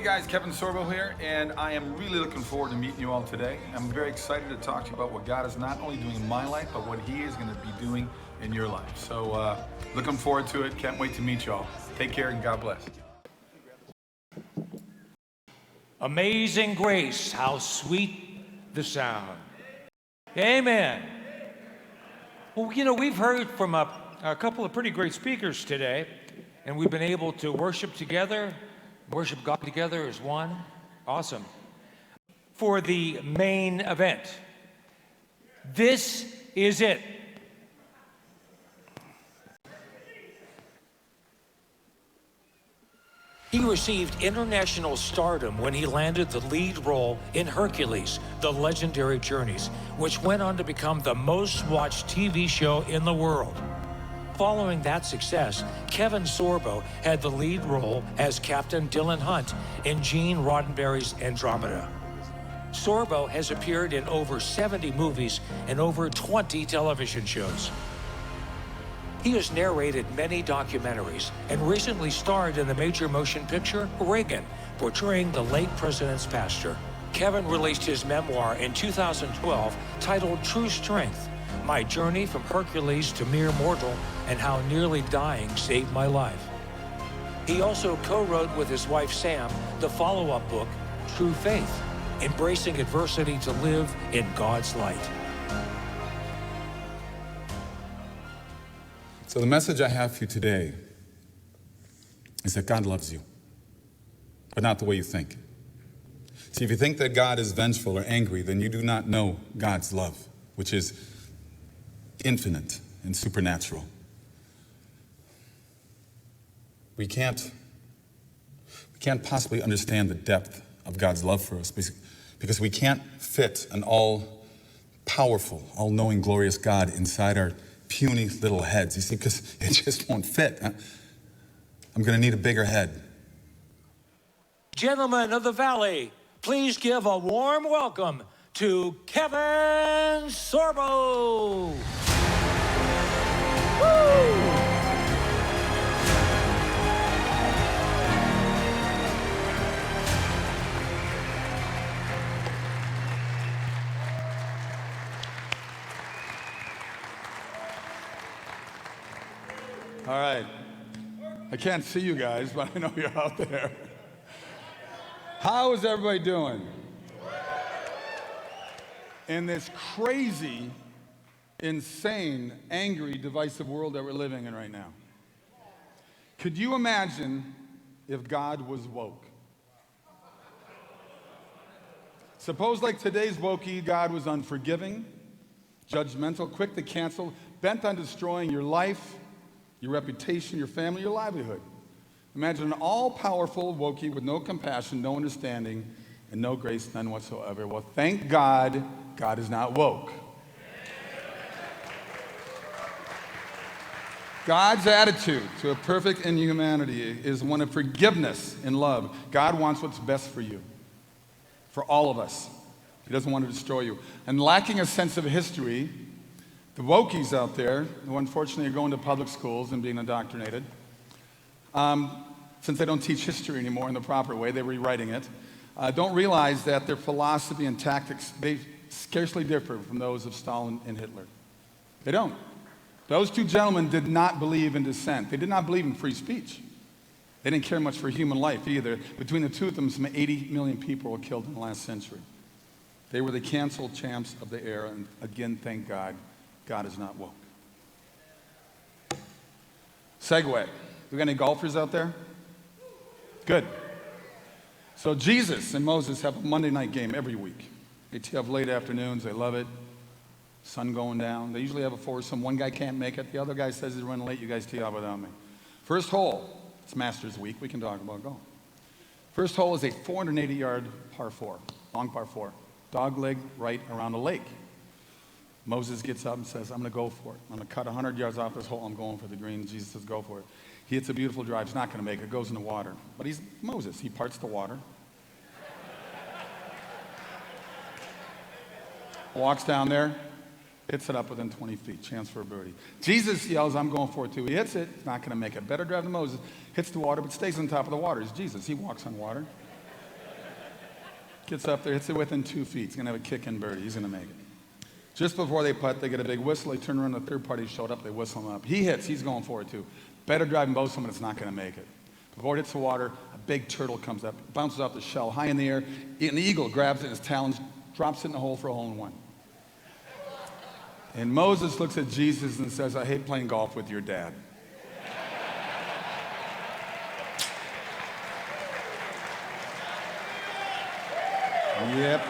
Hey guys, Kevin Sorbo here, and I am really looking forward to meeting you all today. I'm very excited to talk to you about what God is not only doing in my life, but what He is going to be doing in your life. So looking forward to it. Can't wait to meet you all. Take care and God bless. Amazing grace, how sweet the sound. Amen. Well, you know, we've heard from a couple of pretty great speakers today, and we've been able to worship together, worship God together as one. Awesome. For the main event, this is it. He received international stardom when he landed the lead role in Hercules, The Legendary Journeys, which went on to become the most watched TV show in the world. Following that success, Kevin Sorbo had the lead role as Captain Dylan Hunt in Gene Roddenberry's Andromeda. Sorbo has appeared in over 70 movies and over 20 television shows. He has narrated many documentaries and recently starred in the major motion picture Reagan, portraying the late president's pastor. Kevin released his memoir in 2012 titled True Strength: My Journey from Hercules to Mere Mortal and How Nearly Dying Saved My Life. He also co-wrote with his wife Sam the follow-up book, True Faith: Embracing Adversity to Live in God's Light. So the message I have for you today is that God loves you, but not the way you think. See, if you think that God is vengeful or angry, then you do not know God's love, which is infinite and supernatural. We can't possibly understand the depth of God's love for us because we can't fit an all-powerful, all-knowing, glorious God inside our puny little heads. You see, because it just won't fit. I'm going to need a bigger head. Gentlemen of the Valley, please give a warm welcome to Kevin Sorbo. Woo! All right. I can't see you guys, but I know you're out there. How is everybody doing? In this crazy, insane, angry, divisive world that we're living in right now. Could you imagine if God was woke? Suppose like today's wokey, God was unforgiving, judgmental, quick to cancel, bent on destroying your life, your reputation, your family, your livelihood. Imagine an all-powerful wokey with no compassion, no understanding, and no grace, none whatsoever. Well, thank God, God is not woke. God's attitude to a perfect inhumanity is one of forgiveness and love. God wants what's best for you, for all of us. He doesn't want to destroy you. And lacking a sense of history, the wokies out there, who unfortunately are going to public schools and being indoctrinated, since they don't teach history anymore in the proper way, they're rewriting it, don't realize that their philosophy and tactics, they scarcely differ from those of Stalin and Hitler. They don't. Those two gentlemen did not believe in dissent. They did not believe in free speech. They didn't care much for human life either. Between the two of them, some 80 million people were killed in the last century. They were the canceled champs of the era, and again, thank God, God is not woke. Segue. We got any golfers out there? Good. So Jesus and Moses have a Monday night game every week. They tee up late afternoons. They love it. Sun going down. They usually have a foursome. One guy can't make it. The other guy says he's running late. You guys tee up without me. First hole. It's Masters Week. We can talk about golf. First hole is a 480-yard par 4. Long par 4. Dog leg right around the lake. Moses gets up and says, I'm going to go for it. I'm going to cut 100 yards off this hole. I'm going for the green. Jesus says, go for it. He hits a beautiful drive. He's not going to make it. It goes in the water. But he's Moses. He parts the water. Walks down there. Hits it up within 20 feet. Chance for a birdie. Jesus yells, I'm going for it too. He hits it. He's not going to make it. Better drive than Moses. Hits the water, but stays on top of the water. He's Jesus. He walks on water. Gets up there, hits it within 2 feet. He's going to have a kick-in birdie. He's going to make it. Just before they putt, they get a big whistle. They turn around, the third party showed up. They whistle him up. He hits. He's going for it, too. Better driving both of them, it's not going to make it. Before it hits the water, a big turtle comes up, bounces off the shell high in the air. An eagle grabs it in his talons, drops it in the hole for a hole-in-one. And Moses looks at Jesus and says, I hate playing golf with your dad. Yep.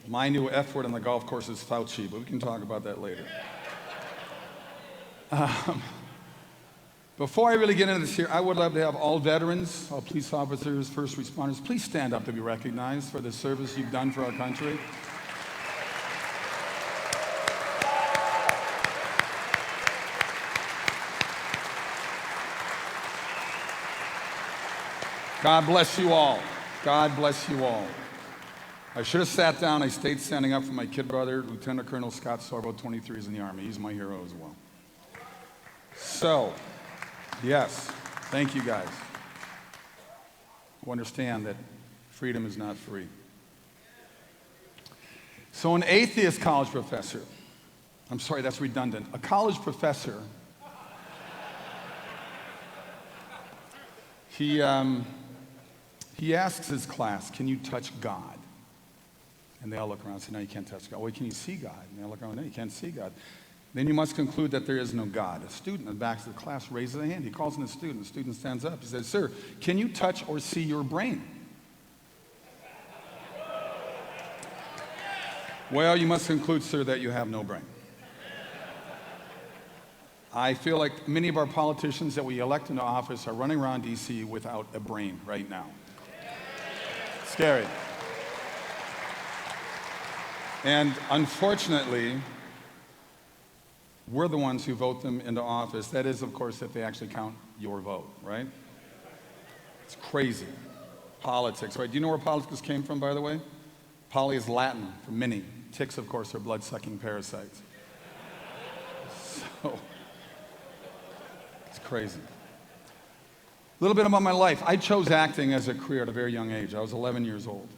My new F word on the golf course is Fauci, but we can talk about that later. Before I really get into this here, I would love to have all veterans, all police officers, first responders, please stand up to be recognized for the service you've done for our country. God bless you all. God bless you all. I should have sat down. I stayed standing up for my kid brother, Lieutenant Colonel Scott Sorbo, 23 is in the Army. He's my hero as well. So, yes, thank you guys who understand that freedom is not free. So an atheist college professor, I'm sorry, that's redundant. A college professor, he asks his class, can you touch God? And they all look around and say, no, you can't touch God. Well, can you see God? And they all look around, no, you can't see God. Then you must conclude that there is no God. A student in the back of the class raises a hand. He calls in a student. The student stands up. He says, sir, can you touch or see your brain? Well, you must conclude, sir, that you have no brain. I feel like many of our politicians that we elect into office are running around D.C. without a brain right now. Scary. And unfortunately, we're the ones who vote them into office. That is, of course, if they actually count your vote, right? It's crazy. Politics, right? Do you know where politics came from, by the way? Poly is Latin for many. Ticks, of course, are blood-sucking parasites. So, it's crazy. A little bit about my life. I chose acting as a career at a very young age. I was 11 years old.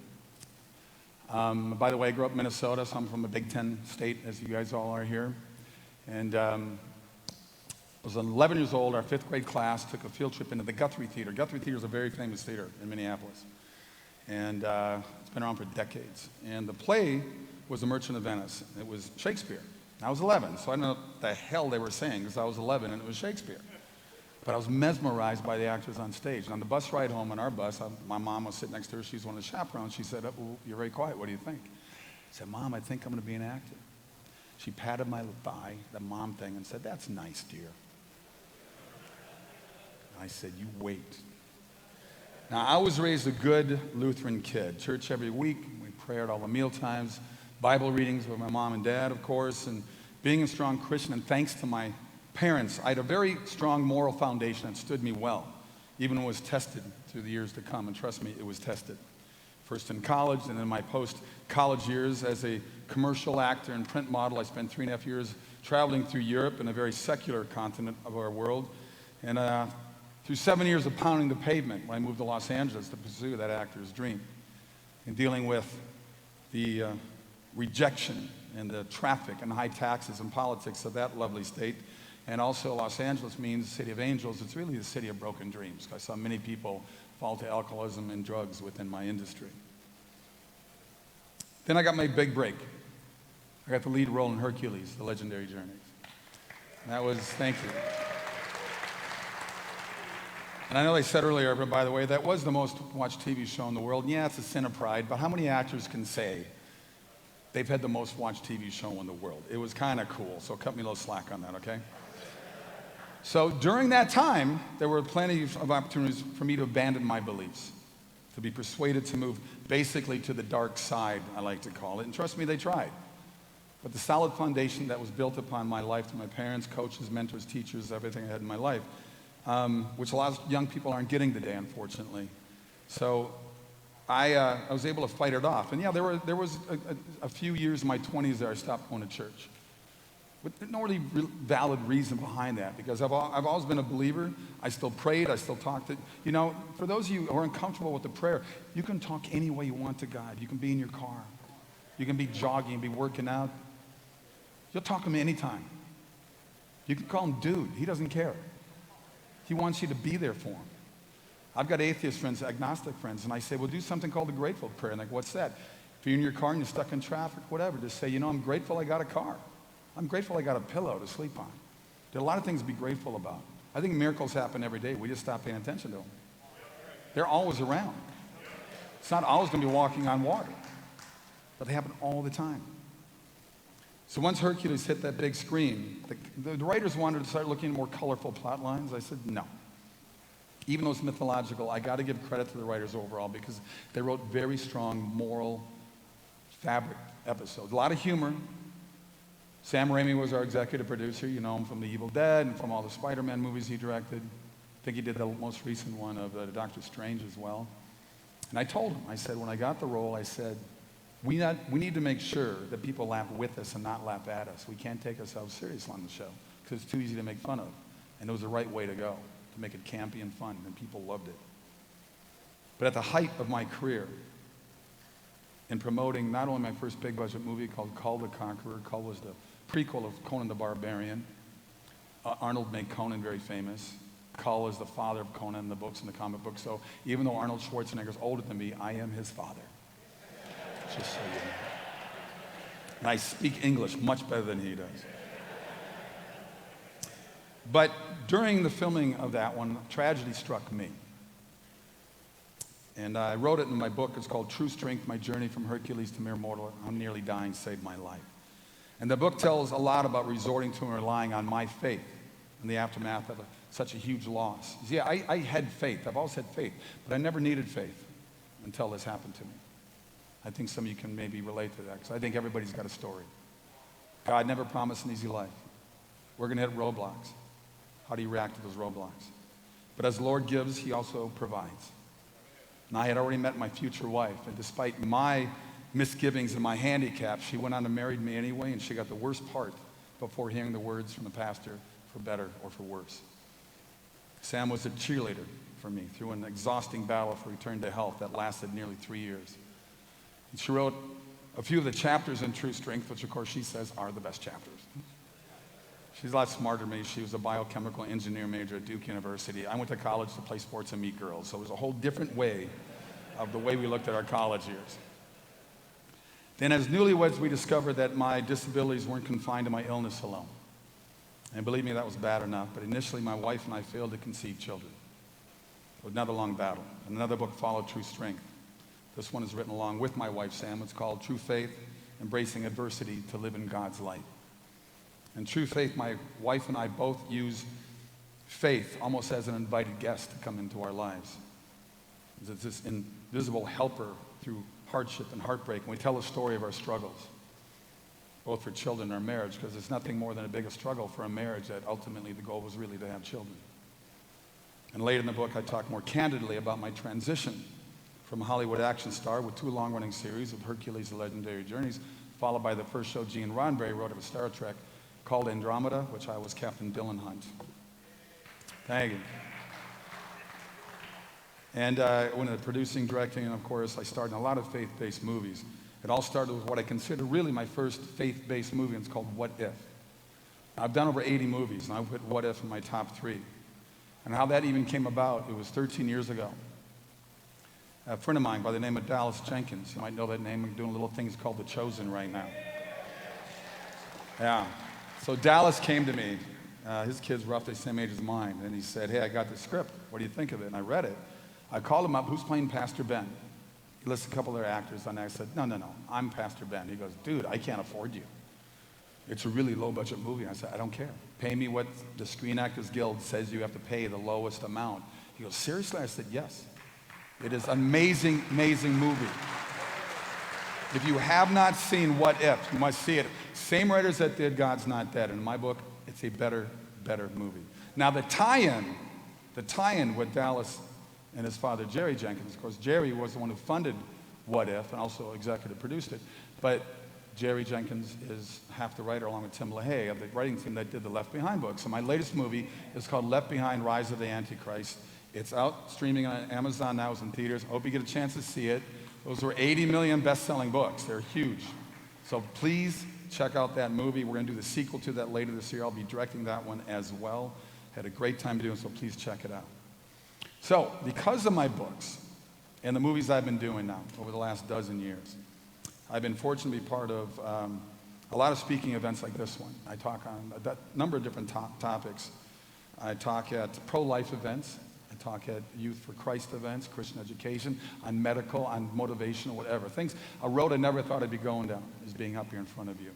By the way, I grew up in Minnesota, so I'm from a Big Ten state, as you guys all are here. And I was 11 years old. Our fifth grade class took a field trip into the Guthrie Theater. Guthrie Theater is a very famous theater in Minneapolis. And it's been around for decades. And the play was The Merchant of Venice. It was Shakespeare. I was 11, so I didn't know what the hell they were saying because I was 11 and it was Shakespeare. But I was mesmerized by the actors on stage. And on the bus ride home on our bus, my mom was sitting next to her. She's one of the chaperones. She said, oh, you're very quiet. What do you think? I said, Mom, I think I'm going to be an actor. She patted my thigh, the mom thing, and said, that's nice, dear. I said, you wait. Now, I was raised a good Lutheran kid. Church every week. We pray at all the meal times. Bible readings with my mom and dad, of course. And being a strong Christian, and thanks to my parents, I had a very strong moral foundation that stood me well, even when it was tested through the years to come. And trust me, it was tested. First in college, and then in my post-college years as a commercial actor and print model. I spent 3.5 years traveling through Europe in a very secular continent of our world. And through 7 years of pounding the pavement when I moved to Los Angeles to pursue that actor's dream. And dealing with the rejection and the traffic and high taxes and politics of that lovely state. And also Los Angeles means the city of angels. It's really the city of broken dreams. I saw many people fall to alcoholism and drugs within my industry. Then I got my big break. I got the lead role in Hercules, the legendary journeys. And that was, thank you. And I know they said earlier, but by the way, that was the most watched TV show in the world. And yeah, it's a sin of pride, but how many actors can say they've had the most watched TV show in the world? It was kind of cool, so cut me a little slack on that, okay? So during that time, there were plenty of opportunities for me to abandon my beliefs, to be persuaded to move basically to the dark side, I like to call it. And trust me, they tried. But the solid foundation that was built upon my life through my parents, coaches, mentors, teachers, everything I had in my life, which a lot of young people aren't getting today, unfortunately. So I was able to fight it off. And yeah, there was a few years in my 20s there I stopped going to church. But no really valid reason behind that, because I've always been a believer. I still prayed. I still talked to, for those of you who are uncomfortable with the prayer, you can talk any way you want to God. You can be in your car. You can be jogging, be working out. You'll talk to him anytime. You can call him dude. He doesn't care. He wants you to be there for him. I've got atheist friends, agnostic friends, and I say, well, do something called the grateful prayer. And like, what's that? If you're in your car and you're stuck in traffic, whatever, just say, I'm grateful I got a car. I'm grateful I got a pillow to sleep on. There are a lot of things to be grateful about. I think miracles happen every day. We just stop paying attention to them. They're always around. It's not always going to be walking on water, but they happen all the time. So once Hercules hit that big screen, the writers wanted to start looking at more colorful plot lines. I said, no. Even though it's mythological, I got to give credit to the writers overall, because they wrote very strong moral fabric episodes. A lot of humor. Sam Raimi was our executive producer. You know him from The Evil Dead and from all the Spider-Man movies he directed. I think he did the most recent one of Doctor Strange as well. And I told him, I said, when I got the role, I said, we need to make sure that people laugh with us and not laugh at us. We can't take ourselves seriously on the show, because it's too easy to make fun of. And it was the right way to go, to make it campy and fun, and people loved it. But at the height of my career, in promoting not only my first big budget movie called Kull the Conqueror, Kull was the prequel of Conan the Barbarian. Arnold made Conan very famous. Kull is the father of Conan in the books and the comic books. So even though Arnold Schwarzenegger is older than me, I am his father. Just so you know. And I speak English much better than he does. But during the filming of that one, tragedy struck me. And I wrote it in my book. It's called True Strength, My Journey from Hercules to Mere Mortal. How Nearly Dying Saved My Life. And the book tells a lot about resorting to and relying on my faith in the aftermath of such a huge loss. See, I had faith. I've always had faith, but I never needed faith until this happened to me. I think some of you can maybe relate to that, because I think everybody's got a story. God never promised an easy life. We're going to hit roadblocks. How do you react to those roadblocks? But as the Lord gives, he also provides. And I had already met my future wife, and despite my misgivings and my handicap, she went on to marry me anyway, and she got the worst part before hearing the words from the pastor, for better or for worse. Sam was a cheerleader for me through an exhausting battle for return to health that lasted nearly 3 years. And she wrote a few of the chapters in True Strength, which of course she says are the best chapters. She's a lot smarter than me. She was a biochemical engineer major at Duke University. I went to college to play sports and meet girls, so it was a whole different way of the way we looked at our college years. Then as newlyweds, we discovered that my disabilities weren't confined to my illness alone. And believe me, that was bad enough, but initially my wife and I failed to conceive children. It was another long battle. And another book followed, True Strength. This one is written along with my wife, Sam. It's called True Faith, Embracing Adversity to Live in God's Light. And True Faith, my wife and I both use faith almost as an invited guest to come into our lives. It's this invisible helper through hardship and heartbreak, and we tell a story of our struggles, both for children and our marriage, because it's nothing more than a bigger struggle for a marriage that ultimately the goal was really to have children. And later in the book, I talk more candidly about my transition from a Hollywood action star with 2 long-running series of Hercules, The Legendary Journeys, followed by the first show Gene Roddenberry wrote of a Star Trek called Andromeda, which I was Captain Dylan Hunt. Thank you. And when producing, directing, and of course, I starred in a lot of faith-based movies. It all started with what I consider really my first faith-based movie, and it's called What If. I've done over 80 movies, and I put What If in my top 3. And how that even came about, it was 13 years ago. A friend of mine by the name of Dallas Jenkins, you might know that name, I'm doing little things called The Chosen right now. Yeah. So Dallas came to me. His kid's roughly the same age as mine, and he said, hey, I got the script. What do you think of it? And I read it. I called him up, who's playing Pastor Ben? He listed a couple of their actors on there. I said, no, I'm Pastor Ben. He goes, dude, I can't afford you. It's a really low-budget movie. I said, I don't care. Pay me what the Screen Actors Guild says you have to pay, the lowest amount. He goes, seriously? I said, yes. It is an amazing, amazing movie. If you have not seen What If, you must see it. Same writers that did God's Not Dead. In my book, it's a better movie. Now, the tie-in with Dallas and his father, Jerry Jenkins. Of course, Jerry was the one who funded What If and also executive produced it. But Jerry Jenkins is half the writer, along with Tim LaHaye, of the writing team that did the Left Behind books. So my latest movie is called Left Behind: Rise of the Antichrist. It's out streaming on Amazon now. It's in theaters. I hope you get a chance to see it. Those were 80 million best-selling books. They're huge. So please check out that movie. We're going to do the sequel to that later this year. I'll be directing that one as well. Had a great time doing it, so please check it out. So because of my books and the movies I've been doing now over the last dozen years, I've been fortunate to be part of a lot of speaking events like this one. I talk on a number of different topics. I talk at pro-life events. I talk at Youth for Christ events, Christian education, on medical, on motivational, whatever. Things, a road I never thought I'd be going down is being up here in front of you.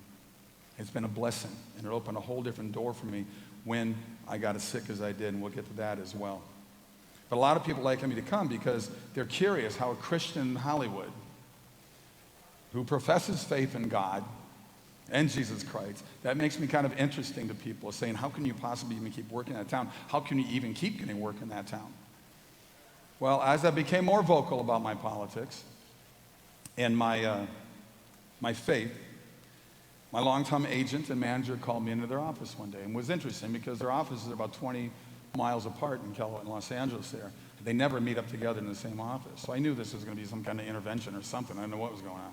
It's been a blessing, and it opened a whole different door for me when I got as sick as I did, and we'll get to that as well. But a lot of people like me to come because they're curious how a Christian in Hollywood who professes faith in God and Jesus Christ, that makes me kind of interesting to people, saying, how can you possibly even keep working in that town? How can you even keep getting work in that town? Well, as I became more vocal about my politics and my faith, my longtime agent and manager called me into their office one day. And it was interesting because their offices are about 20 miles apart in Los Angeles there. They never meet up together in the same office. So I knew this was going to be some kind of intervention or something. I didn't know what was going on.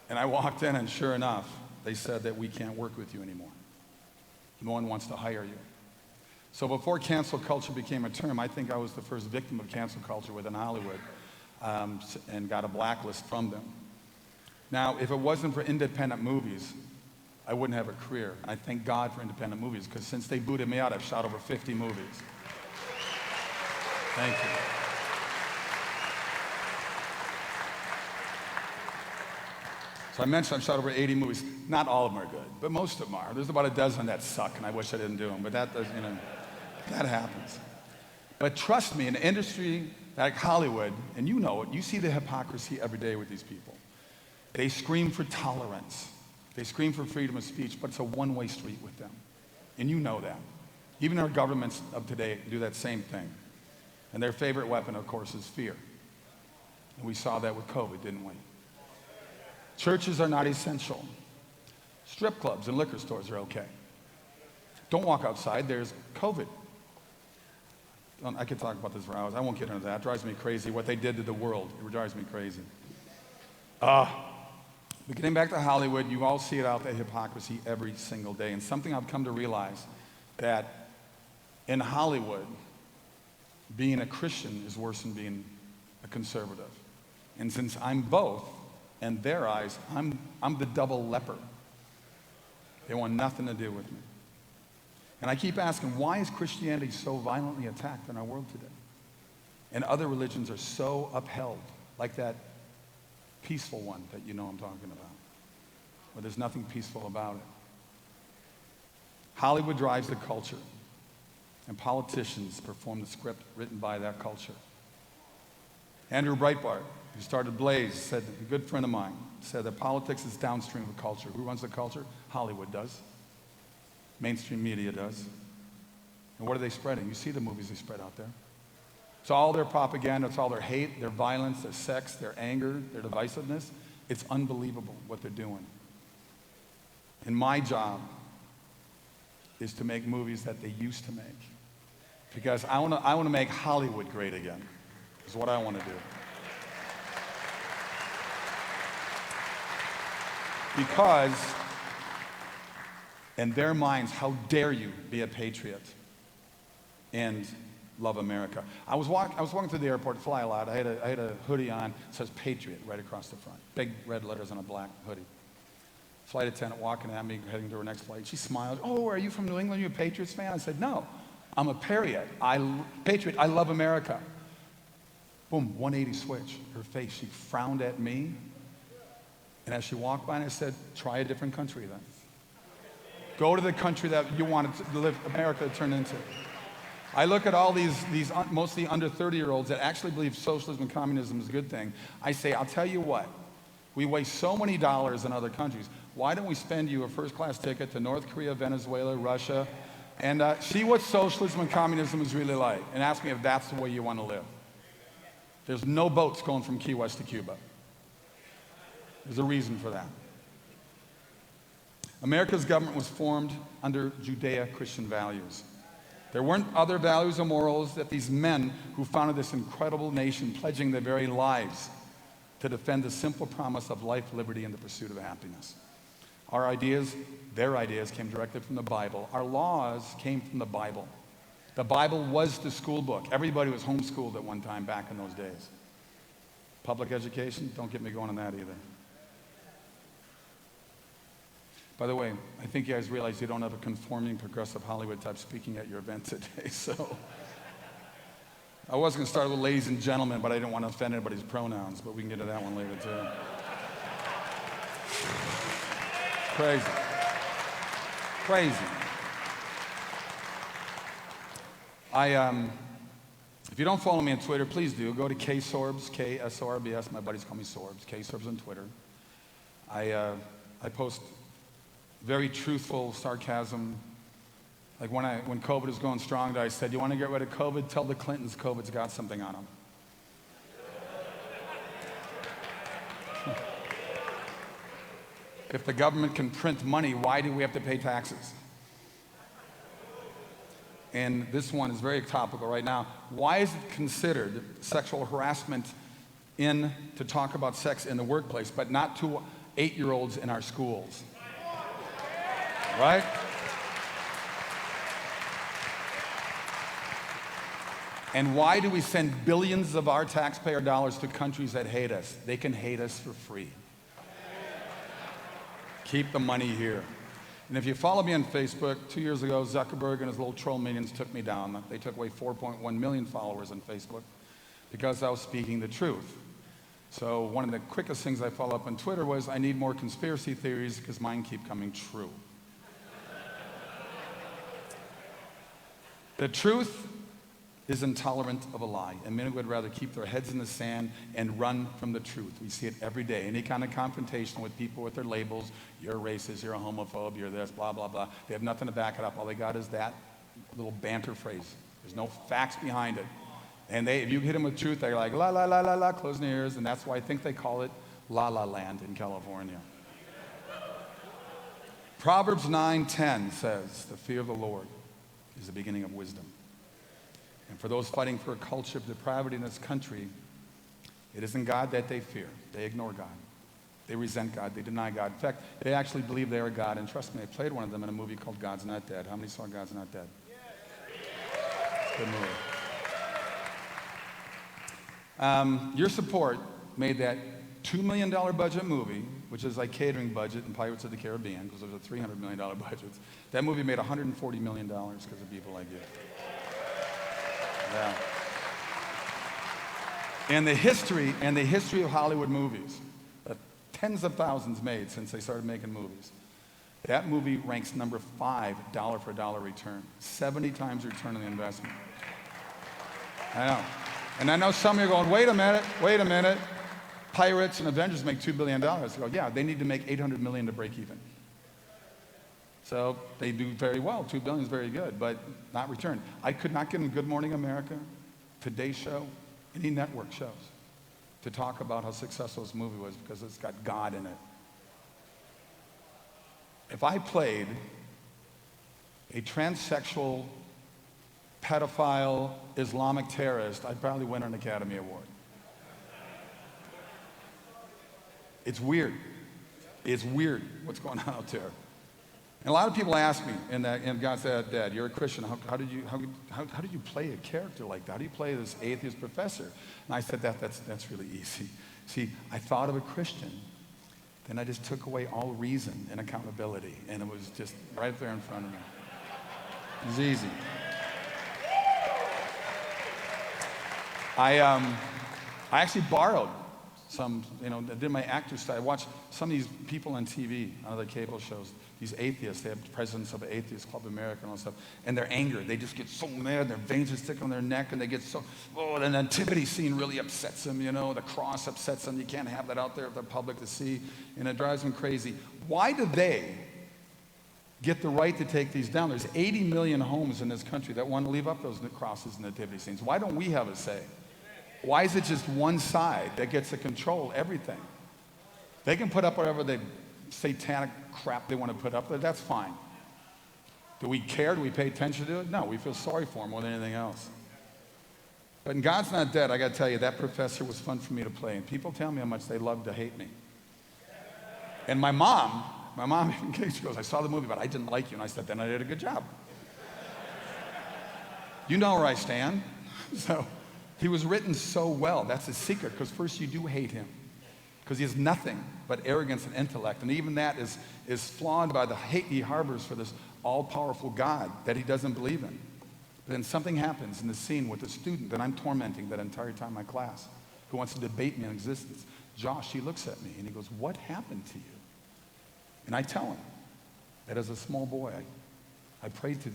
And I walked in, and sure enough, they said that we can't work with you anymore. No one wants to hire you. So before cancel culture became a term, I think I was the first victim of cancel culture within Hollywood, and got a blacklist from them. Now, if it wasn't for independent movies, I wouldn't have a career. I thank God for independent movies, because since they booted me out, I've shot over 50 movies. Thank you. So I mentioned I've shot over 80 movies. Not all of them are good, but most of them are. There's about a dozen that suck, and I wish I didn't do them, but that does, that happens. But trust me, in an industry like Hollywood, and you know it, you see the hypocrisy every day with these people. They scream for tolerance. They scream for freedom of speech, but it's a one-way street with them. And you know that. Even our governments of today do that same thing. And their favorite weapon, of course, is fear. And we saw that with COVID, didn't we? Churches are not essential. Strip clubs and liquor stores are okay. Don't walk outside, there's COVID. I could talk about this for hours. I won't get into that. It drives me crazy what they did to the world. It drives me crazy. But getting back to Hollywood, you all see it out there, hypocrisy every single day. And something I've come to realize, that in Hollywood, being a Christian is worse than being a conservative. And since I'm both, in their eyes, I'm the double leper. They want nothing to do with me. And I keep asking, why is Christianity so violently attacked in our world today? And other religions are so upheld, like that peaceful one that you know I'm talking about, where there's nothing peaceful about it. Hollywood drives the culture, and politicians perform the script written by that culture. Andrew Breitbart, who started Blaze, said, a good friend of mine, said that politics is downstream of culture. Who runs the culture? Hollywood does. Mainstream media does. And what are they spreading? You see the movies they spread out there. It's all their propaganda, it's all their hate, their violence, their sex, their anger, their divisiveness. It's unbelievable what they're doing. And my job is to make movies that they used to make. Because I want to make Hollywood great again, is what I want to do. Because in their minds, how dare you be a patriot and love America? I was walking through the airport to fly a lot. I had a hoodie on, it says Patriot right across the front. Big red letters on a black hoodie. Flight attendant walking at me, heading to her next flight. She smiled. Oh, are you from New England? Are you a Patriots fan? I said, no, I'm a Patriot. I love America. Boom, 180 switch. Her face, she frowned at me. And as she walked by, I said, try a different country then. Go to the country that you wanted to live, America to turn into. I look at all these mostly under 30-year-olds that actually believe socialism and communism is a good thing. I say, I'll tell you what, we waste so many dollars in other countries. Why don't we spend you a first-class ticket to North Korea, Venezuela, Russia, and see what socialism and communism is really like, and ask me if that's the way you want to live. There's no boats going from Key West to Cuba. There's a reason for that. America's government was formed under Judeo-Christian values. There weren't other values or morals that these men who founded this incredible nation, pledging their very lives to defend the simple promise of life, liberty, and the pursuit of happiness. Our ideas, their ideas, came directly from the Bible. Our laws came from the Bible. The Bible was the school book. Everybody was homeschooled at one time back in those days. Public education, don't get me going on that either. By the way, I think you guys realize you don't have a conforming, progressive Hollywood type speaking at your event today, so. I was going to start with ladies and gentlemen, but I didn't want to offend anybody's pronouns, but we can get to that one later, too. Crazy. Crazy. If you don't follow me on Twitter, please do. Go to K-Sorbs, K-S-O-R-B-S. My buddies call me Sorbs, K-Sorbs on Twitter. I post very truthful sarcasm. Like when COVID was going strong, I said, you want to get rid of COVID? Tell the Clintons COVID's got something on them. If the government can print money, why do we have to pay taxes? And this one is very topical right now. Why is it considered sexual harassment to talk about sex in the workplace, but not to 8-year-olds in our schools? Right? And why do we send billions of our taxpayer dollars to countries that hate us? They can hate us for free. Keep the money here. And if you follow me on Facebook, 2 years ago, Zuckerberg and his little troll minions took me down. They took away 4.1 million followers on Facebook because I was speaking the truth. So one of the quickest things I follow up on Twitter was, I need more conspiracy theories because mine keep coming true. The truth is intolerant of a lie, and many would rather keep their heads in the sand and run from the truth. We see it every day. Any kind of confrontation with people with their labels, you're a racist, you're a homophobe, you're this, blah, blah, blah. They have nothing to back it up. All they got is that little banter phrase. There's no facts behind it. And if you hit them with truth, they're like, la, la, la, la, la, closing their ears, and that's why I think they call it La La Land in California. Proverbs 9:10 says, the fear of the Lord is the beginning of wisdom. And for those fighting for a culture of depravity in this country, it isn't God that they fear. They ignore God. They resent God. They deny God. In fact, they actually believe they are God. And trust me, I played one of them in a movie called God's Not Dead. How many saw God's Not Dead? Good movie. Your support made that $2 million budget movie, which is like catering budget in Pirates of the Caribbean, because there's a $300 million budget. That movie made $140 million because of people like you. Yeah. And the history of Hollywood movies, tens of thousands made since they started making movies. That movie ranks number 5 dollar for dollar return, 70 times return on the investment. I know. And I know some of you are going, wait a minute. Pirates and Avengers make $2 billion. I go, yeah, they need to make $800 million to break even. So they do very well. $2 billion is very good, but not returned. I could not get in Good Morning America, Today's Show, any network shows to talk about how successful this movie was because it's got God in it. If I played a transsexual, pedophile, Islamic terrorist, I'd probably win an Academy Award. It's weird. It's weird what's going on out there. And a lot of people ask me, and God said, Dad, you're a Christian. How did you play a character like that? How do you play this atheist professor? And I said, that's really easy. See, I thought of a Christian, then I just took away all reason and accountability, and it was just right there in front of me. It was easy. I actually borrowed some, I did my actor style. I watched some of these people on TV, on other cable shows, these atheists. They have presidents of Atheist Club America and all that stuff. And they're angry. They just get so mad. Their veins are sticking on their neck, and they get so, the nativity scene really upsets them, the cross upsets them. You can't have that out there for the public to see, and it drives them crazy. Why do they get the right to take these down? There's 80 million homes in this country that want to leave up those crosses and nativity scenes. Why don't we have a say? Why is it just one side that gets to control everything? They can put up whatever the satanic crap they want to put up there, that's fine. Do we care? Do we pay attention to it? No, we feel sorry for them more than anything else. But in God's Not Dead, I got to tell you, that professor was fun for me to play. And people tell me how much they love to hate me. And my mom, she goes, I saw the movie, but I didn't like you. And I said, then I did a good job. You know where I stand. So he was written so well. That's his secret, because first you do hate him, because he has nothing but arrogance and intellect. And even that is flawed by the hate he harbors for this all-powerful God that he doesn't believe in. But then something happens in the scene with the student that I'm tormenting that entire time in my class, who wants to debate me on existence. Josh, he looks at me and he goes, what happened to you? And I tell him that as a small boy, I prayed to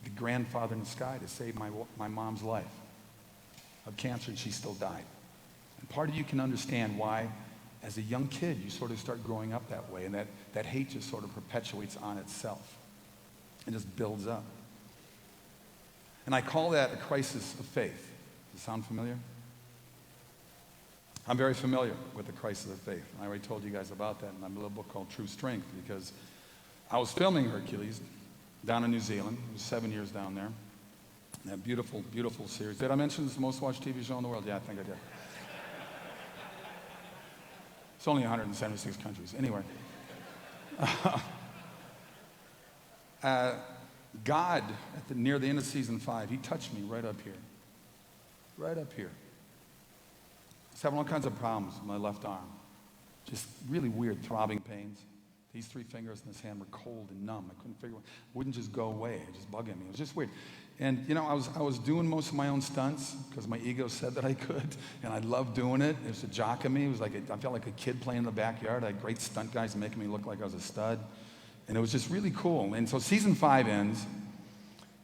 the grandfather in the sky to save my mom's life of cancer, and she still died. And part of you can understand why, as a young kid, you sort of start growing up that way, and that hate just sort of perpetuates on itself and just builds up. And I call that a crisis of faith. Does it sound familiar? I'm very familiar with the crisis of faith. I already told you guys about that in my little book called True Strength, because I was filming Hercules down in New Zealand. It was 7 years down there. That beautiful, beautiful series. Did I mention it's the most watched TV show in the world? Yeah, I think I did. It's only 176 countries. Anyway. God, near the end of season 5, he touched me right up here. Right up here. I was having all kinds of problems with my left arm. Just really weird throbbing pains. These 3 fingers in this hand were cold and numb. I couldn't figure it wouldn't just go away. It just bugging me. It was just weird. And you know, I was doing most of my own stunts because my ego said that I could, and I loved doing it. It was a jock of me. It was like I felt like a kid playing in the backyard. I had great stunt guys making me look like I was a stud. And it was just really cool. And so season 5 ends,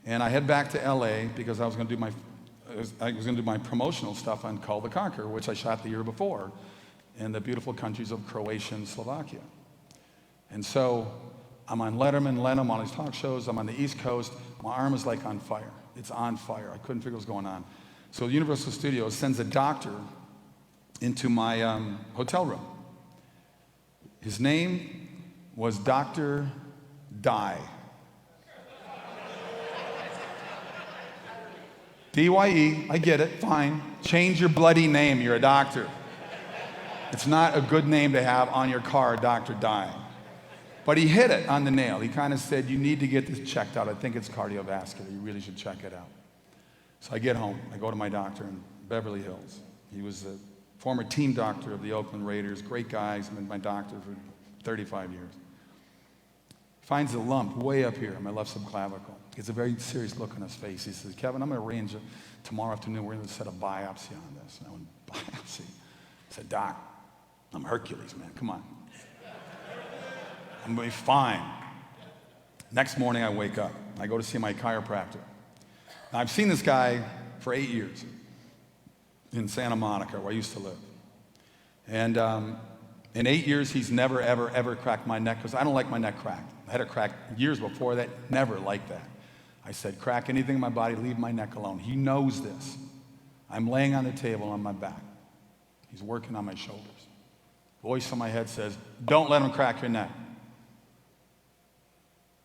and I head back to LA because I was going to do my promotional stuff on Call the Conqueror, which I shot the year before in the beautiful countries of Croatia and Slovakia. And so I'm on Letterman, I'm on these talk shows, I'm on the East Coast. My arm is like on fire. It's on fire. I couldn't figure what was going on. So Universal Studios sends a doctor into my hotel room. His name was Dr. Dye. D-Y-E, I get it, fine. Change your bloody name, you're a doctor. It's not a good name to have on your car, Dr. Dye. But he hit it on the nail. He kind of said, you need to get this checked out. I think it's cardiovascular. You really should check it out. So I get home. I go to my doctor in Beverly Hills. He was a former team doctor of the Oakland Raiders. Great guy. He's been my doctor for 35 years. Finds a lump way up here in my left subclavicle. He gets a very serious look on his face. He says, Kevin, I'm going to arrange tomorrow afternoon. We're going to set a biopsy on this. And I went, biopsy? I said, Doc, I'm Hercules, man. Come on. I'm going to be fine. Next morning, I wake up. I go to see my chiropractor. Now, I've seen this guy for 8 years in Santa Monica, where I used to live. And in 8 years, he's never, ever, ever cracked my neck, because I don't like my neck cracked. I had it cracked years before that, never like that. I said, crack anything in my body, leave my neck alone. He knows this. I'm laying on the table on my back. He's working on my shoulders. Voice in my head says, don't let him crack your neck.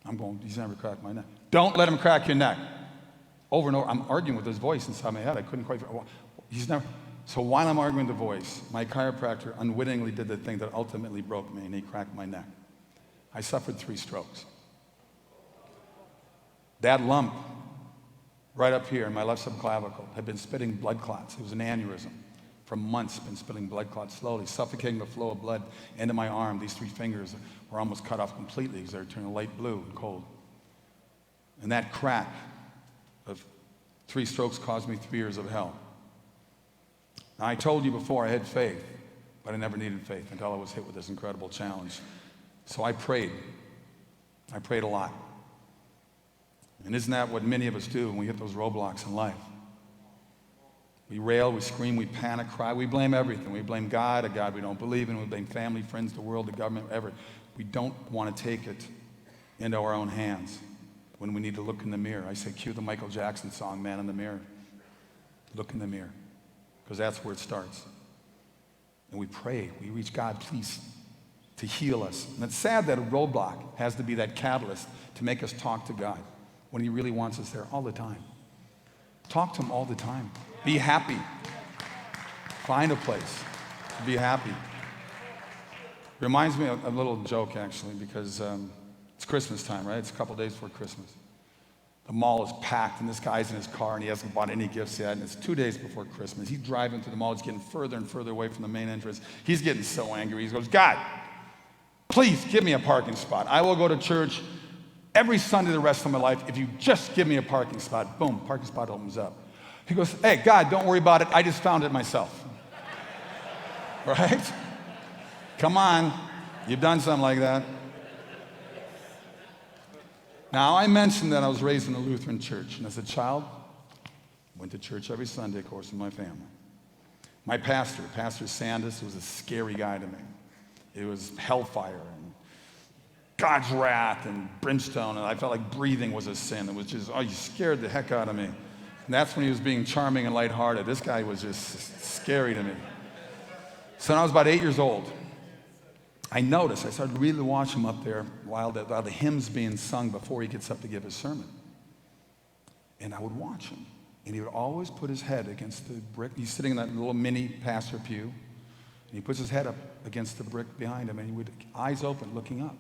I'm going, he's never cracked my neck. Don't let him crack your neck. Over and over, I'm arguing with his voice inside my head. I couldn't quite, he's never. So while I'm arguing with the voice, my chiropractor unwittingly did the thing that ultimately broke me, and he cracked my neck. I suffered 3 strokes. That lump right up here in my left subclavicle had been spitting blood clots. It was an aneurysm. For months, been spitting blood clots slowly, suffocating the flow of blood into my arm. These 3 fingers were almost cut off completely because they were turning light blue and cold. And that crack of 3 strokes caused me 3 years of hell. Now, I told you before I had faith, but I never needed faith until I was hit with this incredible challenge. So I prayed. I prayed a lot. And isn't that what many of us do when we hit those roadblocks in life? We rail, we scream, we panic, cry. We blame everything. We blame God, a God we don't believe in. We blame family, friends, the world, the government, whatever. We don't want to take it into our own hands when we need to look in the mirror. I say, cue the Michael Jackson song, Man in the Mirror. Look in the mirror, because that's where it starts. And we pray. We reach God, please to heal us. And it's sad that a roadblock has to be that catalyst to make us talk to God when he really wants us there all the time. Talk to him all the time. Be happy. Find a place to be happy. Reminds me of a little joke, actually, because it's Christmas time, right? It's a couple days before Christmas. The mall is packed, and this guy's in his car, and he hasn't bought any gifts yet, and it's 2 days before Christmas. He's driving through the mall. He's getting further and further away from the main entrance. He's getting so angry. He goes, God, please give me a parking spot. I will go to church every Sunday the rest of my life if you just give me a parking spot. Boom, parking spot opens up. He goes, hey, God, don't worry about it. I just found it myself. Right? Come on. You've done something like that. Now, I mentioned that I was raised in a Lutheran church, and as a child, went to church every Sunday, of course, with my family. My pastor, Pastor Sandus, was a scary guy to me. It was hellfire and God's wrath and brimstone, and I felt like breathing was a sin. It was just, oh, you scared the heck out of me. And that's when he was being charming and lighthearted. This guy was just scary to me. So when I was about 8 years old, I started really watching him up there while the hymn's being sung before he gets up to give his sermon. And I would watch him. And he would always put his head against the brick. He's sitting in that little mini pastor pew. And he puts his head up against the brick behind him, and he would, eyes open, looking up.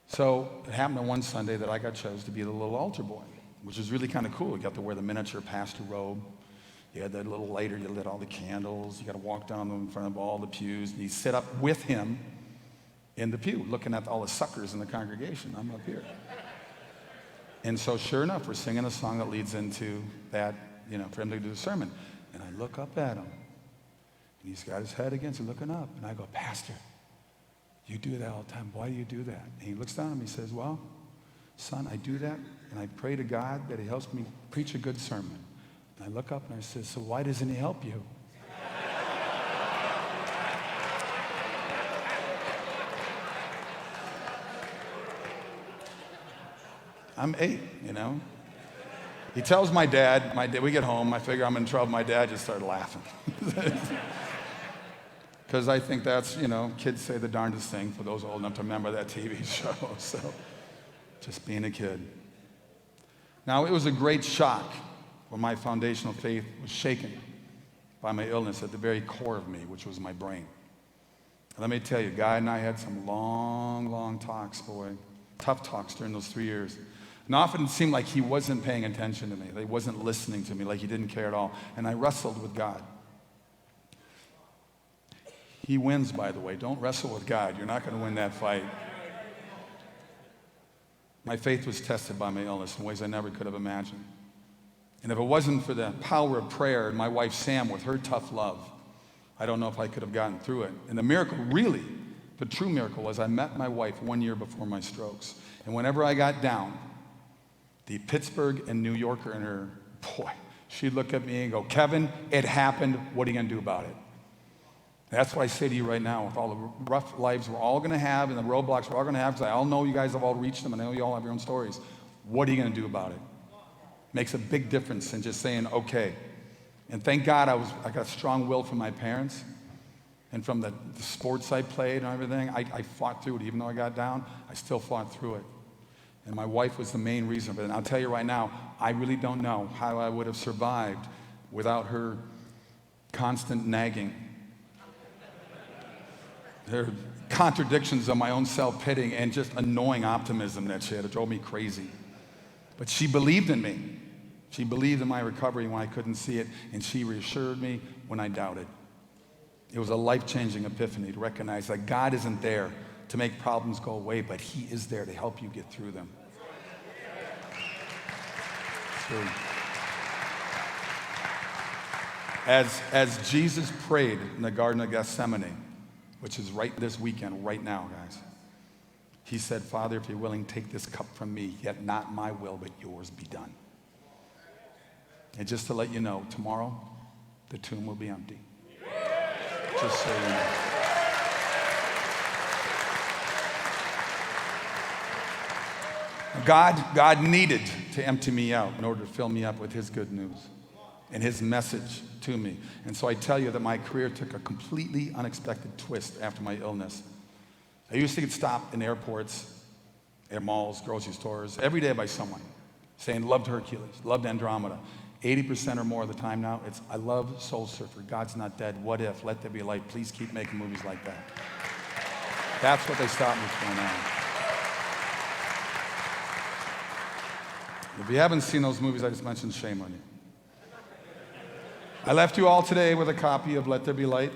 So it happened on one Sunday that I got chosen to be the little altar boy, which was really kind of cool. You got to wear the miniature pastor robe. You had that little lighter, you lit all the candles. You got to walk down in front of all the pews. And you sit up with him in the pew, looking at all the suckers in the congregation. I'm up here. And so sure enough, we're singing a song that leads into that, for him to do the sermon. And I look up at him. And he's got his head against it, looking up. And I go, Pastor, you do that all the time. Why do you do that? And he looks down at me and says, well, son, I do that, and I pray to God that he helps me preach a good sermon. And I look up and I say, so why doesn't he help you? I'm 8, He tells my dad, we get home, I figure I'm in trouble. My dad just started laughing. Because I think that's, kids say the darndest thing for those old enough to remember that TV show. So just being a kid. Now, it was a great shock when my foundational faith was shaken by my illness at the very core of me, which was my brain. And let me tell you, God and I had some long, long talks, tough talks during those 3 years. And often it seemed like he wasn't paying attention to me. He wasn't listening to me, like he didn't care at all. And I wrestled with God. He wins, by the way. Don't wrestle with God. You're not going to win that fight. My faith was tested by my illness in ways I never could have imagined. And if it wasn't for the power of prayer and my wife Sam with her tough love, I don't know if I could have gotten through it. And the miracle, really, the true miracle was I met my wife 1 year before my strokes. And whenever I got down, the Pittsburgh and New Yorker in her, she'd look at me and go, Kevin, it happened. What are you going to do about it? That's what I say to you right now, with all the rough lives we're all going to have and the roadblocks we're all going to have, because I all know you guys have all reached them and I know you all have your own stories. What are you going to do about it? Makes a big difference in just saying, okay. And thank God I got strong will from my parents and from the sports I played and everything. I fought through it. Even though I got down, I still fought through it. And my wife was the main reason for it. And I'll tell you right now, I really don't know how I would have survived without her constant nagging. There are contradictions of my own self-pitying and just annoying optimism that she had. It drove me crazy. But she believed in me. She believed in my recovery when I couldn't see it, and she reassured me when I doubted. It was a life-changing epiphany to recognize that God isn't there to make problems go away, but he is there to help you get through them. So, as Jesus prayed in the Garden of Gethsemane, which is right this weekend, right now, guys, he said, Father, if you're willing, take this cup from me, yet not my will, but yours be done. And just to let you know, tomorrow, the tomb will be empty. Just so you know. God needed to empty me out in order to fill me up with his good news and his message to me. And so I tell you that my career took a completely unexpected twist after my illness. I used to get stopped in airports, at malls, grocery stores, every day by someone saying, loved Hercules, loved Andromeda. 80% or more of the time now, it's, I love Soul Surfer, God's Not Dead, What If, Let There Be Light, please keep making movies like that. That's what they stopped me for now. If you haven't seen those movies I just mentioned, shame on you. I left you all today with a copy of Let There Be Light.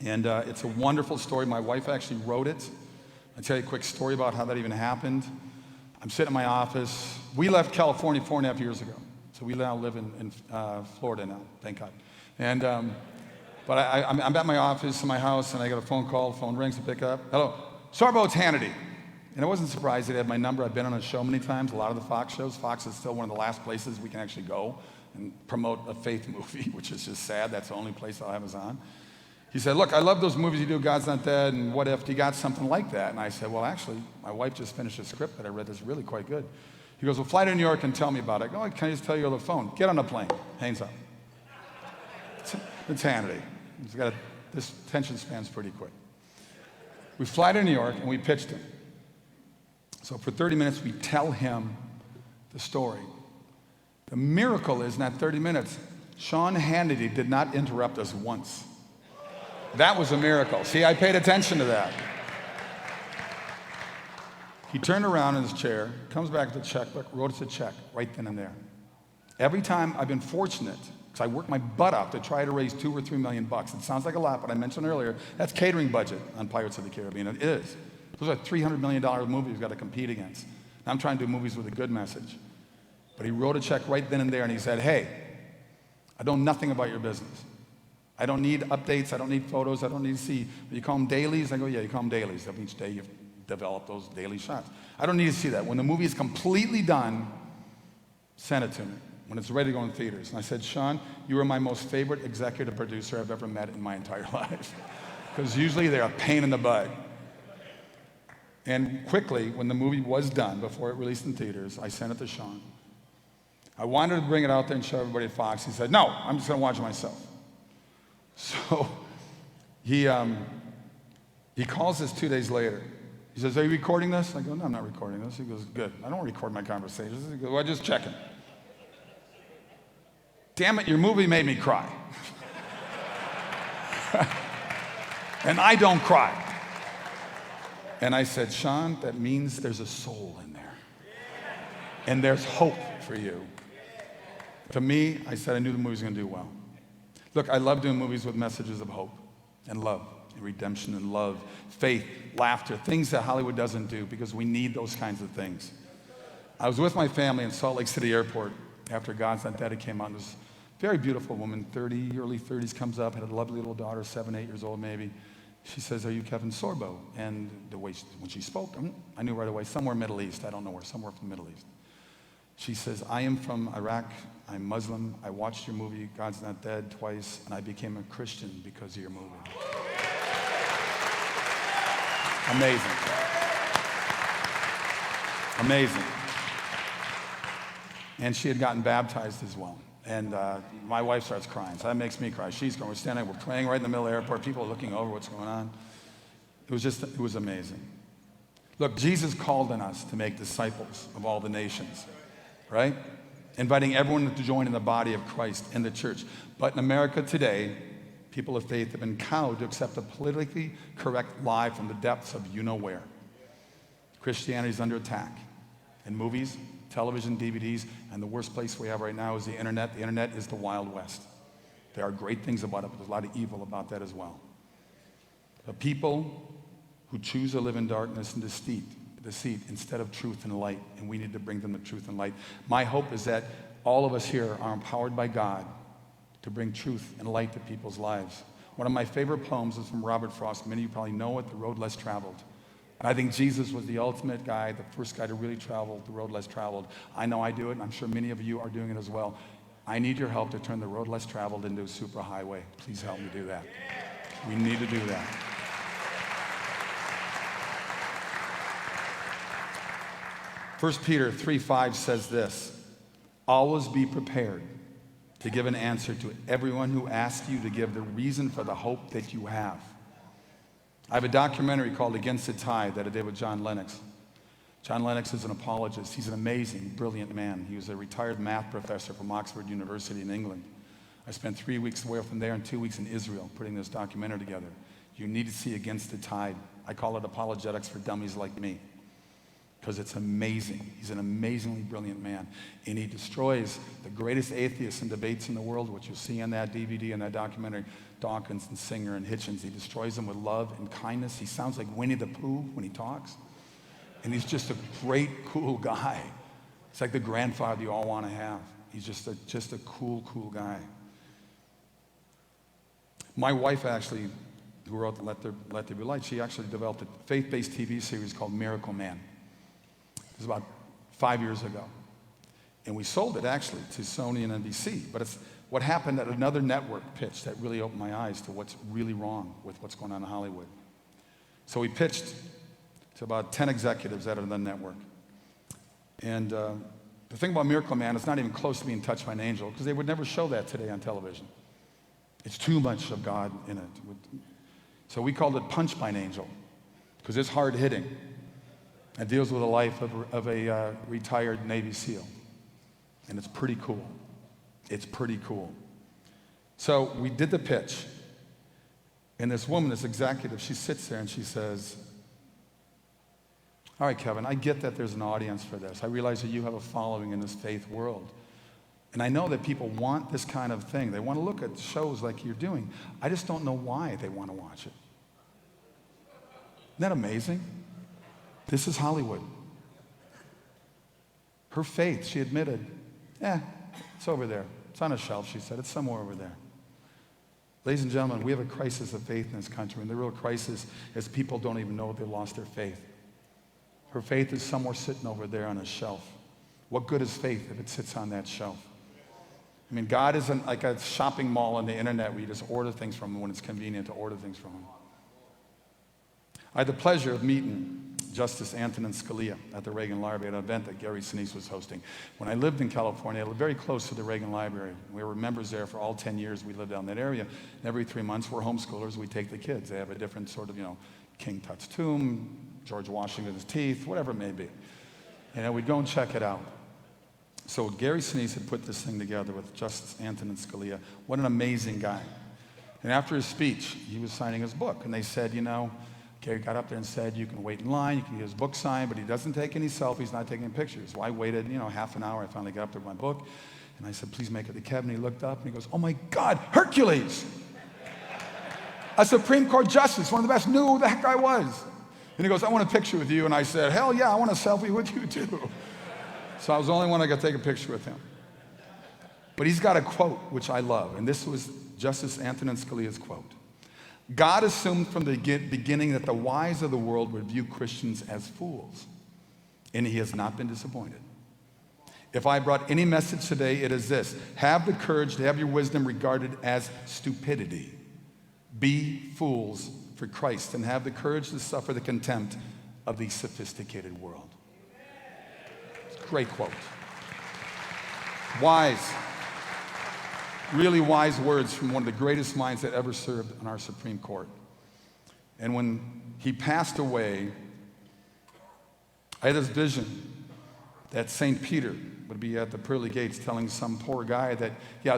And it's a wonderful story. My wife actually wrote it. I'll tell you a quick story about how that even happened. I'm sitting in my office. We left California 4.5 years ago. So we now live in Florida now, thank God. And, but I'm at my office in my house, and I got a phone call. The phone rings, I pick up. Hello, Sorbo, it's Hannity. And I wasn't surprised they had my number. I've been on a show many times, a lot of the Fox shows. Fox is still one of the last places we can actually go and promote a faith movie, which is just sad. That's the only place I'll have us on. He said, look, I love those movies you do, God's Not Dead, and What If, you got something like that? And I said, well, actually, my wife just finished a script that I read that's really quite good. He goes, well, fly to New York and tell me about it. I go, can I just tell you over the phone? Get on the plane. Hangs up. It's Hannity. This attention span's pretty quick. We fly to New York, and we pitched him. So for 30 minutes, we tell him the story. The miracle is, in that 30 minutes, Sean Hannity did not interrupt us once. That was a miracle. See, I paid attention to that. He turned around in his chair, comes back with a checkbook, wrote us a check right then and there. Every time I've been fortunate, because I worked my butt off to try to raise $2 or $3 million. It sounds like a lot, but I mentioned earlier, that's catering budget on Pirates of the Caribbean. It is. Those are $300 million movies we've got to compete against. Now I'm trying to do movies with a good message. But he wrote a check right then and there, and he said, hey, I know nothing about your business. I don't need updates. I don't need photos. I don't need to see. You call them dailies? I go, yeah, you call them dailies. Each day you develop those daily shots. I don't need to see that. When the movie is completely done, send it to me. When it's ready to go in theaters. And I said, Sean, you are my most favorite executive producer I've ever met in my entire life. Because usually they're a pain in the butt. And quickly, when the movie was done, before it released in theaters, I sent it to Sean. I wanted to bring it out there and show everybody at Fox. He said, no, I'm just going to watch it myself. So he calls us 2 days later. He says, are you recording this? I go, no, I'm not recording this. He goes, good. I don't record my conversations. He goes, well, just checking. Damn it, your movie made me cry. And I don't cry. And I said, Sean, that means there's a soul in there. And there's hope for you. To me, I said I knew the movie was going to do well. Look, I love doing movies with messages of hope and love and redemption and love, faith, laughter, things that Hollywood doesn't do because we need those kinds of things. I was with my family in Salt Lake City Airport after God's Not Dead came out. And this very beautiful woman, early 30s, comes up, had a lovely little daughter, 7, 8 years old maybe. She says, are you Kevin Sorbo? And the way when she spoke, I knew right away, somewhere Middle East. I don't know where, somewhere from the Middle East. She says, I am from Iraq. I'm Muslim. I watched your movie, God's Not Dead, twice, and I became a Christian because of your movie. Amazing. Amazing. And she had gotten baptized as well. And my wife starts crying, so that makes me cry. She's crying. We're standing, we're playing right in the middle of the airport. People are looking over what's going on. It was amazing. Look, Jesus called on us to make disciples of all the nations, right? Inviting everyone to join in the body of Christ in the church. But in America today, people of faith have been cowed to accept a politically correct lie from the depths of you-know-where. Christianity is under attack in movies, television, DVDs, and the worst place we have right now is the internet. The internet is the Wild West. There are great things about it, but there's a lot of evil about that as well. The people who choose to live in darkness and deceit instead of truth and light, and we need to bring them the truth and light. My hope is that all of us here are empowered by God to bring truth and light to people's lives. One of my favorite poems is from Robert Frost. Many of you probably know it, The Road Less Traveled. And I think Jesus was the ultimate guy, the first guy to really travel the road less traveled. I know I do it, and I'm sure many of you are doing it as well. I need your help to turn the road less traveled into a superhighway. Please help me do that. We need to do that. First Peter 3:5 says this, always be prepared to give an answer to everyone who asks you to give the reason for the hope that you have. I have a documentary called Against the Tide that I did with John Lennox. John Lennox is an apologist. He's an amazing, brilliant man. He was a retired math professor from Oxford University in England. I spent 3 weeks away from there and 2 weeks in Israel putting this documentary together. You need to see Against the Tide. I call it apologetics for dummies like me, because it's amazing. He's an amazingly brilliant man. And he destroys the greatest atheists and debates in the world, which you'll see on that DVD and that documentary, Dawkins and Singer and Hitchens. He destroys them with love and kindness. He sounds like Winnie the Pooh when he talks. And he's just a great, cool guy. It's like the grandfather you all want to have. He's just a cool, cool guy. My wife actually, who wrote Let There Be Light, she actually developed a faith-based TV series called Miracle Man. It was about 5 years ago. And we sold it actually to Sony and NBC. But it's what happened at another network pitch that really opened my eyes to what's really wrong with what's going on in Hollywood. So we pitched to about 10 executives out of the network. And the thing about Miracle Man, it's not even close to being touched by an angel, because they would never show that today on television. It's too much of God in it. So we called it Punch by an Angel, because it's hard-hitting. It deals with the life of a retired Navy SEAL. And it's pretty cool. It's pretty cool. So we did the pitch. And this woman, this executive, she sits there and she says, all right, Kevin, I get that there's an audience for this. I realize that you have a following in this faith world. And I know that people want this kind of thing. They want to look at shows like you're doing. I just don't know why they want to watch it. Isn't that amazing? This is Hollywood. Her faith, she admitted, it's over there. It's on a shelf, she said. It's somewhere over there. Ladies and gentlemen, we have a crisis of faith in this country, and the real crisis is people don't even know they've lost their faith. Her faith is somewhere sitting over there on a shelf. What good is faith if it sits on that shelf? I mean, God isn't like a shopping mall on the internet where you just order things from him when it's convenient to order things from him. I had the pleasure of meeting Justice Antonin Scalia at the Reagan Library at an event that Gary Sinise was hosting. When I lived in California, I lived very close to the Reagan Library. We were members there for all 10 years. We lived down that area. And every 3 months, we're homeschoolers. We take the kids. They have a different sort of, King Tut's tomb, George Washington's teeth, whatever it may be. And we'd go and check it out. So Gary Sinise had put this thing together with Justice Antonin Scalia. What an amazing guy. And after his speech, he was signing his book. And they said, Gary got up there and said, you can wait in line, you can get his book signed, but he doesn't take any selfies, not taking pictures. Well, I waited, half an hour. I finally got up there with my book. And I said, please make it to Kevin. He looked up and he goes, oh my God, Hercules! A Supreme Court justice, one of the best, knew who the heck I was. And he goes, I want a picture with you. And I said, hell yeah, I want a selfie with you too. So I was the only one I got to take a picture with him. But he's got a quote, which I love. And this was Justice Antonin Scalia's quote. God assumed from the beginning that the wise of the world would view Christians as fools. And he has not been disappointed. If I brought any message today, it is this. Have the courage to have your wisdom regarded as stupidity. Be fools for Christ and have the courage to suffer the contempt of the sophisticated world. It's a great quote. Wise, really wise words from one of the greatest minds that ever served on our Supreme Court. And when he passed away, I had this vision that St. Peter would be at the pearly gates telling some poor guy that,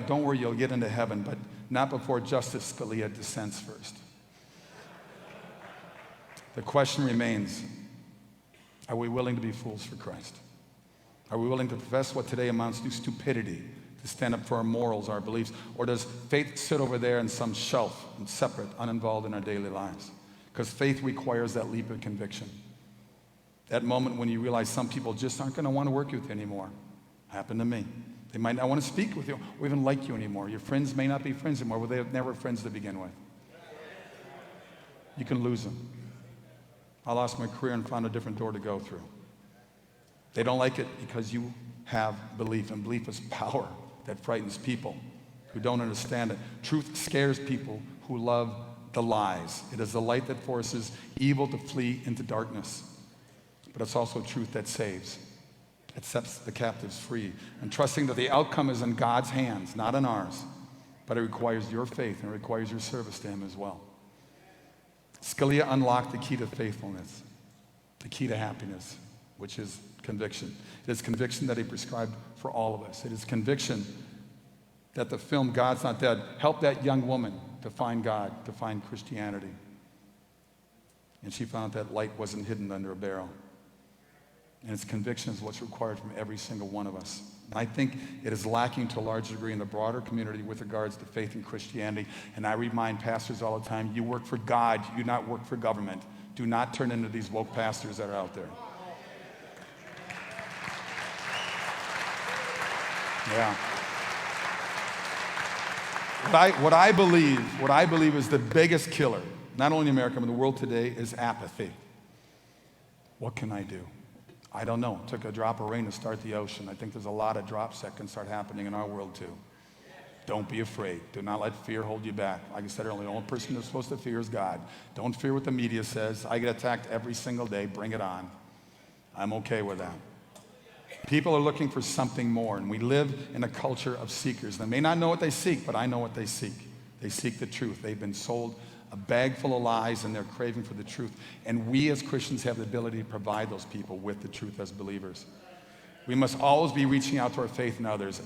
don't worry, you'll get into heaven, but not before Justice Scalia dissents first. The question remains, are we willing to be fools for Christ? Are we willing to profess what today amounts to stupidity, to stand up for our morals, our beliefs, or does faith sit over there on some shelf, and separate, uninvolved in our daily lives? Because faith requires that leap of conviction. That moment when you realize some people just aren't going to want to work with you anymore. Happened to me. They might not want to speak with you or even like you anymore. Your friends may not be friends anymore, but they were never friends to begin with. You can lose them. I lost my career and found a different door to go through. They don't like it because you have belief, and belief is power that frightens people who don't understand it. Truth scares people who love the lies. It is the light that forces evil to flee into darkness. But it's also truth that saves. It sets the captives free. And trusting that the outcome is in God's hands, not in ours. But it requires your faith and it requires your service to him as well. Scalia unlocked the key to faithfulness, the key to happiness, which is conviction. It is conviction that he prescribed for all of us. It is conviction that the film God's Not Dead helped that young woman to find God, to find Christianity. And she found that light wasn't hidden under a barrel. And its conviction is what's required from every single one of us. And I think it is lacking to a large degree in the broader community with regards to faith in Christianity. And I remind pastors all the time, you work for God, you do not work for government. Do not turn into these woke pastors that are out there. Yeah. What I believe is the biggest killer, not only in America, but in the world today, is apathy. What can I do? I don't know. It took a drop of rain to start the ocean. I think there's a lot of drops that can start happening in our world too. Don't be afraid. Do not let fear hold you back. Like I said earlier, the only person that's supposed to fear is God. Don't fear what the media says. I get attacked every single day. Bring it on. I'm okay with that. People are looking for something more, and we live in a culture of seekers. They may not know what they seek, but I know what they seek. They seek the truth. They've been sold a bag full of lies, and they're craving for the truth. And we as Christians have the ability to provide those people with the truth as believers. We must always be reaching out to our faith in others.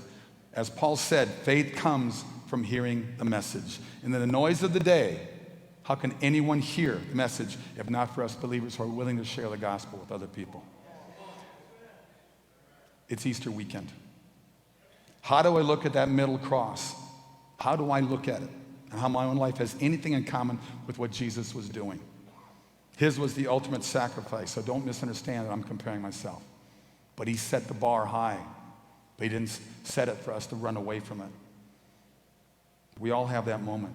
As Paul said, faith comes from hearing the message. And in the noise of the day, how can anyone hear the message if not for us believers who are willing to share the gospel with other people? It's Easter weekend. How do I look at that middle cross? How do I look at it? And how my own life has anything in common with what Jesus was doing. His was the ultimate sacrifice, so don't misunderstand that I'm comparing myself. But he set the bar high, but he didn't set it for us to run away from it. We all have that moment.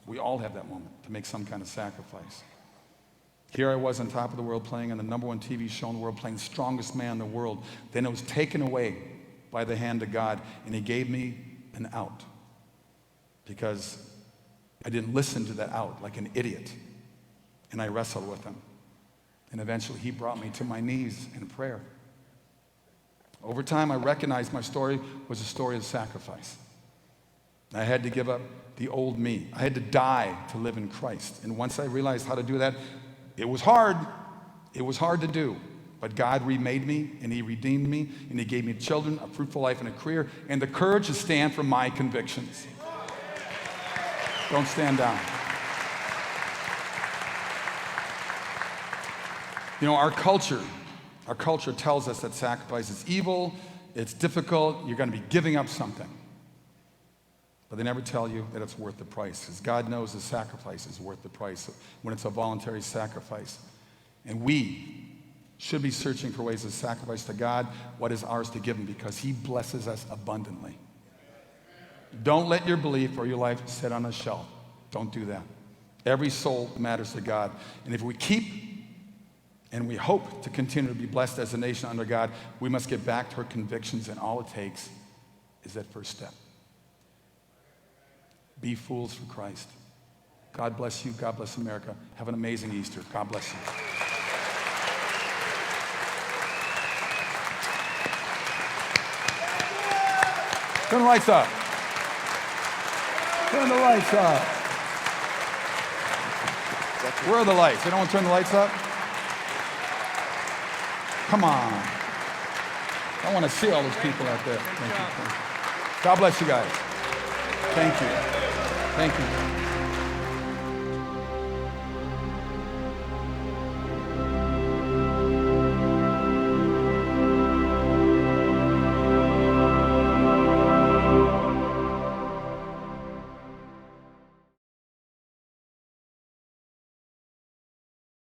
We all have that moment to make some kind of sacrifice. Here I was on top of the world playing on the #1 TV show in the world, playing strongest man in the world. Then it was taken away by the hand of God, and he gave me an out because I didn't listen to that out like an idiot, and I wrestled with him. And eventually he brought me to my knees in prayer. Over time, I recognized my story was a story of sacrifice. I had to give up the old me. I had to die to live in Christ. And once I realized how to do that, it was hard. It was hard to do. But God remade me, and he redeemed me, and he gave me children, a fruitful life, and a career, and the courage to stand for my convictions. Don't stand down. You know, our culture tells us that sacrifice is evil, it's difficult, you're going to be giving up something. But they never tell you that it's worth the price, because God knows the sacrifice is worth the price when it's a voluntary sacrifice. And we should be searching for ways to sacrifice to God what is ours to give him, because he blesses us abundantly. Don't let your belief or your life sit on a shelf. Don't do that. Every soul matters to God. And if we keep and we hope to continue to be blessed as a nation under God, we must get back to our convictions, and all it takes is that first step. Be fools for Christ. God bless you. God bless America. Have an amazing Easter. God bless you. Turn the lights up. Turn the lights up. Where are the lights? They don't want to turn the lights up? Come on. I want to see all those people out there. Thank you. God bless you guys. Thank you. Thank you.